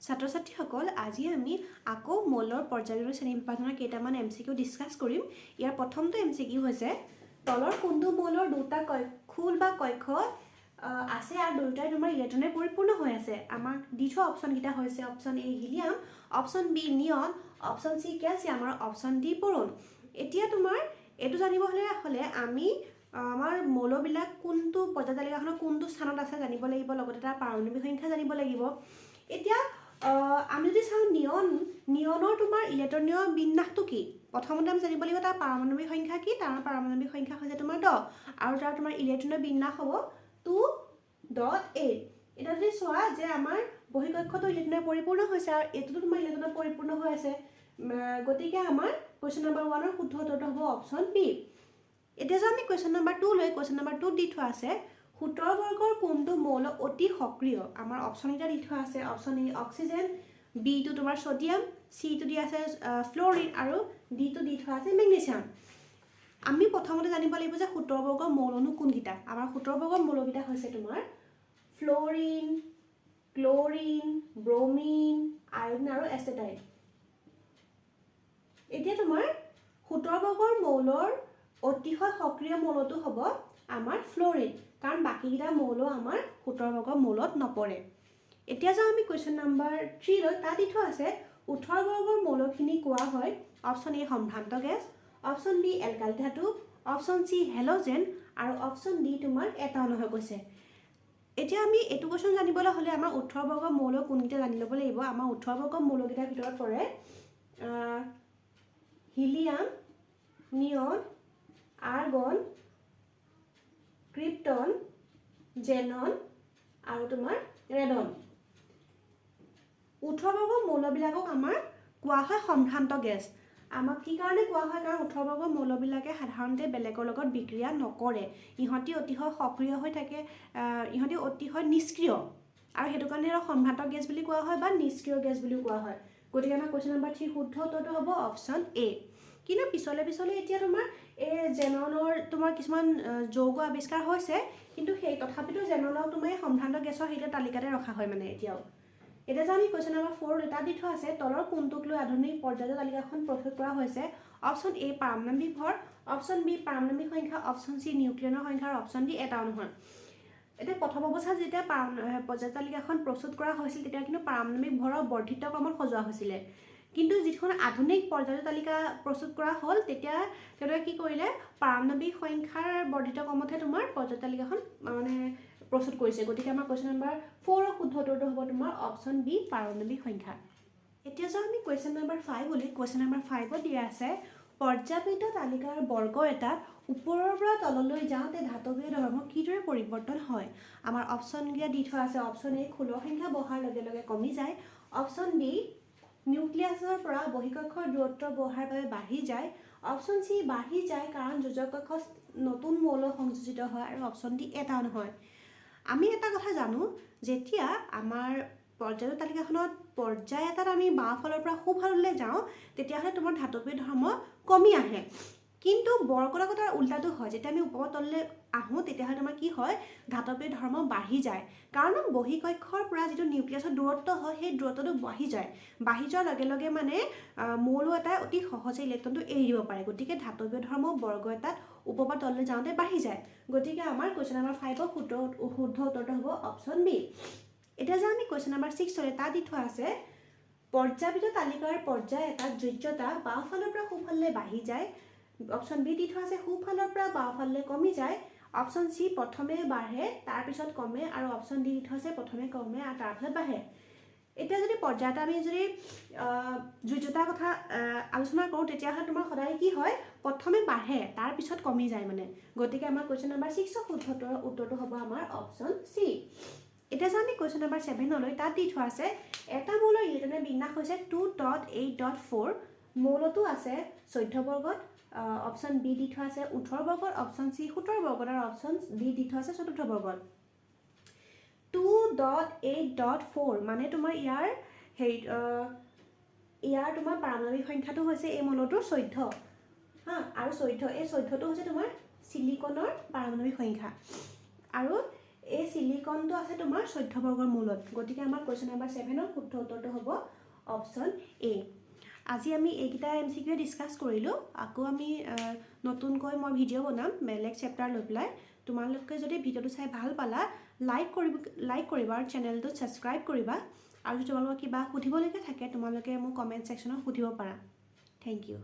ছাত্ৰ ছাত্ৰীসকল আজি আমি আকৌ মৌলৰ পৰ্যায়ৰ শ্ৰেণীবিভাজনৰ কেইটামান MCQ ডিছকাছ কৰিম। ইয়াৰ প্ৰথমটো MCQ হৈছে তলৰ কোনটো মৌলৰ দুটা খোল বা কক্ষ আছে আৰু দুটাই তোমাৰ ইলেক্ট্ৰনে পৰিপূৰ্ণ হৈ আছে। আমাক দি থোৱা অপশ্যনকেইটা হৈছে option A helium, option B neon, option C calcium আৰু অপশ্যন ডি বৰণ। এতিয়া তোমাৰ এইটো জানিব হ'লে আমি আমাৰ মৌলবিলাক কোনটো পৰ্যায় তালিকাখনৰ কোনটো স্থানত আছে জানিব লাগিব, লগতে তাৰ পাৰমাণৱিক সংখ্যা জানিব লাগিব। এতিয়া আমি যদি চাওঁ নিয়নৰ তোমাৰ ইলেক্ট্ৰনীয় বিন্যাসটো কি, প্ৰথমতে আমি জানিব লাগিব তাৰ পাৰমাণৱিক সংখ্যা কি। তাৰ পাৰমাণৱিক সংখ্যা হৈছে তোমাৰ 10 আৰু তাৰ তোমাৰ ইলেক্ট্ৰনীয় বিন্যাস হ'ব 2.8। এটা যদি চোৱা যে আমাৰ বহিঃকক্ষটো ইলেক্ট্ৰনে পৰিপূৰ্ণ হৈছে আৰু এইটোতো তোমাৰ ইলেক্ট্ৰনে পৰিপূৰ্ণ হৈ আছে, গতিকে আমাৰ কুৱেশ্যন নম্বৰ 1ৰ শুদ্ধ উত্তৰটো হ'ব অপশ্যন বি। এতিয়া যে আমি কুৱেশ্যন নম্বৰ 2 লৈ কুৱেশ্যন নম্বৰ 2 দি থোৱা আছে 17 বৰ্গৰ কোনটো মৌল অতি সক্ৰিয়। আমাৰ অপশ্যন এটা দি থোৱা আছে অপশ্যন এ অক্সিজেন, বি টো তোমাৰ ছডিয়াম, চি টো দি আছে ফ্ল'ৰিন আৰু ডি টো দি থোৱা আছে মেগনেছিয়াম। আমি প্ৰথমতে জানিব লাগিব যে 17 বৰ্গৰ মৌলনো কোনকেইটা। আমাৰ 17 বৰ্গৰ মৌলকেইটা হৈছে তোমাৰ ফ্ল'ৰিন, ক্ল'ৰিন, ব্ৰমিন, আয়ডিন আৰু এচিটাইন। এতিয়া তোমাৰ 17 বৰ্গৰ মৌলৰ অতিশয় সক্ৰিয় মৌলটো হ'ব আমাৰ ফ্ল'ৰিন, কাৰণ বাকীকেইটা মৌল আমাৰ 17 বৰ্গৰ মৌলত নপৰে। এতিয়া যাওঁ আমি কুৱেশ্যন নম্বৰ 3 লৈ, তাত দি থোৱা আছে 18 বৰ্গৰ মৌলখিনি কোৱা হয় অপশ্যন এ সম্ভ্ৰান্ত গেছ, অপশ্যন বি এলকাইল ধাতু, অপশ্যন চি হেল'জেন আৰু অপশ্যন ডি তোমাৰ এটাউন হৈ গৈছে। এতিয়া আমি এইটো কুৱেশ্যন জানিবলৈ হ'লে আমাৰ 18 বৰ্গৰ মৌল কোনকেইটা জানি ল'ব লাগিব। আমাৰ 18 বৰ্গৰ মৌলকেইটাৰ ভিতৰত পৰে হিলিয়াম, নিয়ন, আৰ্গন, ক্ৰিপ্টন, জেনন আৰু তোমাৰ ৰেডন। 18 বৰ্গৰ মৌলবিলাকক আমাৰ কোৱা হয় সম্ভ্ৰান্ত গেছ। আমাক কি কাৰণে কোৱা হয়, কাৰণ 18 বৰ্গৰ মৌলবিলাকে সাধাৰণতে বেলেগৰ লগত বিক্ৰিয়া নকৰে, ইহঁতি অতিশয় সক্ৰিয় হৈ থাকে, ইহঁতি অতিশয় নিষ্ক্ৰিয় আৰু সেইটো কাৰণে সিহঁতক সম্ভ্ৰান্ত গেছ বুলি কোৱা হয় বা নিষ্ক্ৰিয় গেছ বুলিও কোৱা হয়। গতিকে আমাৰ কুৱেশ্যন নম্বৰ 3 শুদ্ধ উত্তৰটো হ'ব অপশ্যন এ। কিন্তু পিছলে এতিয়া তোমাৰ এই জেননৰ তোমাৰ কিছুমান যৌগ আৱিষ্কাৰ হৈছে, কিন্তু সেই তথাপিতো জেননক তোমাৰ সম্ভ্ৰান্ত গেছৰ সেইটো তালিকাতে ৰখা হয় মানে এতিয়াও। এতিয়া যে আমি কুৱেশ্যন নম্বৰ 4 এটা দি থোৱা আছে তলৰ কোনটোক লৈ আধুনিক পৰ্যায়ৰ তালিকাখন প্ৰস্তুত কৰা হৈছে। অপশ্যন এ পাৰমাণৱিক ভৰ, অপশ্যন বি পাৰমাণৱিক সংখ্যা, অপশ্যন চি নিউক্লিয়নৰ সংখ্যা আৰু অপশ্যন ডি এটাউন হয়। এতিয়া প্ৰথম অৱস্থাত যেতিয়া পৰ্যায় তালিকাখন প্ৰস্তুত কৰা হৈছিল তেতিয়া কিন্তু পাৰমাণৱিক ভৰৰ বৰ্ধিত ক্ৰমত সজোৱা হৈছিলে, কিন্তু যিখন আধুনিক পৰ্যায় তালিকা প্ৰস্তুত কৰা হ'ল তেতিয়া তেওঁলোকে কি কৰিলে পাৰমাণৱিক সংখ্যাৰ বৰ্ধিত ক্ৰমতহে তোমাৰ পৰ্যায় তালিকাখন মানে প্ৰস্তুত কৰিছে। গতিকে আমাৰ কুৱেশ্যন নম্বৰ 4ৰ শুদ্ধ উত্তৰটো হ'ব তোমাৰ অপশ্যন বি পাৰমাণৱিক সংখ্যা। এতিয়া যাওঁ আমি কুৱেশ্যন নম্বৰ 5 বুলি, কুৱেশ্যন নম্বৰ 5ত দিয়া আছে পৰ্যায়বৃত্ত তালিকাৰ বৰ্গ এটাত ওপৰৰ পৰা তললৈ যাওঁতে ধাতৱীয় ধৰ্ম কিদৰে পৰিৱৰ্তন হয়। আমাৰ অপশ্যনকেইটা দি থোৱা আছে অপশ্যন এ খোলৰ সংখ্যা বঢ়াৰ লগে লগে কমি যায়, অপশ্যন বি নিউক্লিয়াছৰ পৰা বহিঃকক্ষৰ দূৰত্ব বঢ়াৰ বাবে বাঢ়ি যায়, অপশ্যন চি বাঢ়ি যায় কাৰণ যোজক কক্ষত নতুন মৌল সংযোজিত হয় আৰু অপশ্যন ডি এটাউন হয়। আমি এটা কথা জানো, যেতিয়া আমাৰ পৰ্যায় তালিকাখনত পৰ্যায় এটাত আমি বাওঁফালৰ পৰা সোঁফাললৈ যাওঁ তেতিয়াহ'লে তোমাৰ ধাতৱীয় ধৰ্ম কমি আহে, কিন্তু বৰ্গৰ তাৰ উল্টাটো হয়। যেতিয়া আমি ওপৰৰ তললৈ আহোঁ তেতিয়াহ'লে তোমাৰ কি হয় ধাতৱীয় ধৰ্ম বাঢ়ি যায়, কাৰণ বহিঃকক্ষৰ পৰা যিটো নিউক্লিয়াছৰ দূৰত্ব হয় সেই দূৰত্বটো বাঢ়ি যায়। বাঢ়ি যোৱাৰ লগে লগে মানে মৌল এটাই অতি সহজে ইলেক্ট্ৰনটো এৰি দিব পাৰে, গতিকে ধাতৱীয় ধৰ্ম বৰ্গ এটাত ওপৰৰ পৰা তললৈ যাওঁতে বাঢ়ি যায়। গতিকে আমাৰ কুৱেশ্যন নম্বৰ 5ৰ শুদ্ধ উত্তৰটো হ'ব অপশ্যন বি। এতিয়া যে আমি কুৱেশ্যন নম্বৰ 6 লৈ তাত দি থোৱা আছে পৰ্যায়বৃত্ত তালিকাৰ পৰ্যায় এটাত যোজ্যতা বাওঁফালৰ পৰা সোঁফাললৈ বাঢ়ি যায়, অপশ্যন বি দি থোৱা আছে সোঁফালৰ পৰা বাওঁফাললৈ কমি যায়, অপশ্যন চি প্ৰথমে বাঢ়ে তাৰপিছত কমে আৰু অপশ্যন ডি দি থোৱা আছে প্ৰথমে কমে আৰু তাৰপিছত বাঢ়ে। এতিয়া যদি পৰ্যায়ত আমি যদি যোজ্যতাৰ কথা আলোচনা কৰোঁ তেতিয়াহ'লে তোমাৰ সদায় কি হয় প্ৰথমে বাঢ়ে তাৰপিছত কমি যায় মানে। গতিকে আমাৰ কুৱেশ্যন নম্বৰ 6ৰ শুদ্ধ উত্তৰটো হ'ব আমাৰ অপশ্যন চি। এতিয়া যে আমি কুৱেশ্যন নম্বৰ 7 লৈ তাত দি থোৱা আছে এটা মৌলৰ ইলেক্ট্ৰনৰ বিন্যাস হৈছে 2.8.4, মৌলটো আছে 14 বৰ্গত, অপশ্যন বি দি থোৱা আছে 18 বৰ্গত, অপশ্যন চি 17 বৰ্গত আৰু অপশ্যন ডি দি থোৱা আছে 4 বৰ্গত। 2.8.4 মানে তোমাৰ ইয়াৰ তোমাৰ পাৰমাণৱিক সংখ্যাটো হৈছে এই মৌলটোৰ 14 হা, আৰু 14 এই 14টো হৈছে তোমাৰ চিলিকনৰ পাৰমাণৱিক সংখ্যা। আৰু এই চিলিকনটো আছে তোমাৰ 14 বৰ্গৰ মূলত। গতিকে আমাৰ কুৱেশ্যন নম্বৰ 7ৰ শুদ্ধ উত্তৰটো হ'ব অপশ্যন এ। আজি আমি এইকেইটা MCQ ডিছকাছ কৰিলোঁ। আকৌ আমি নতুনকৈ মই ভিডিঅ' বনাম বেলেগ চেপ্টাৰ লৈ পেলাই। তোমালোকে যদি ভিডিঅ'টো চাই ভাল পালা লাইক কৰিবা আৰু চেনেলটো ছাবস্ক্ৰাইব কৰিবা। আৰু যদি তোমালোকৰ কিবা সুধিবলগীয়া থাকে তোমালোকে মোক কমেণ্ট ছেকশ্যনত সুধিব পাৰা। Thank U.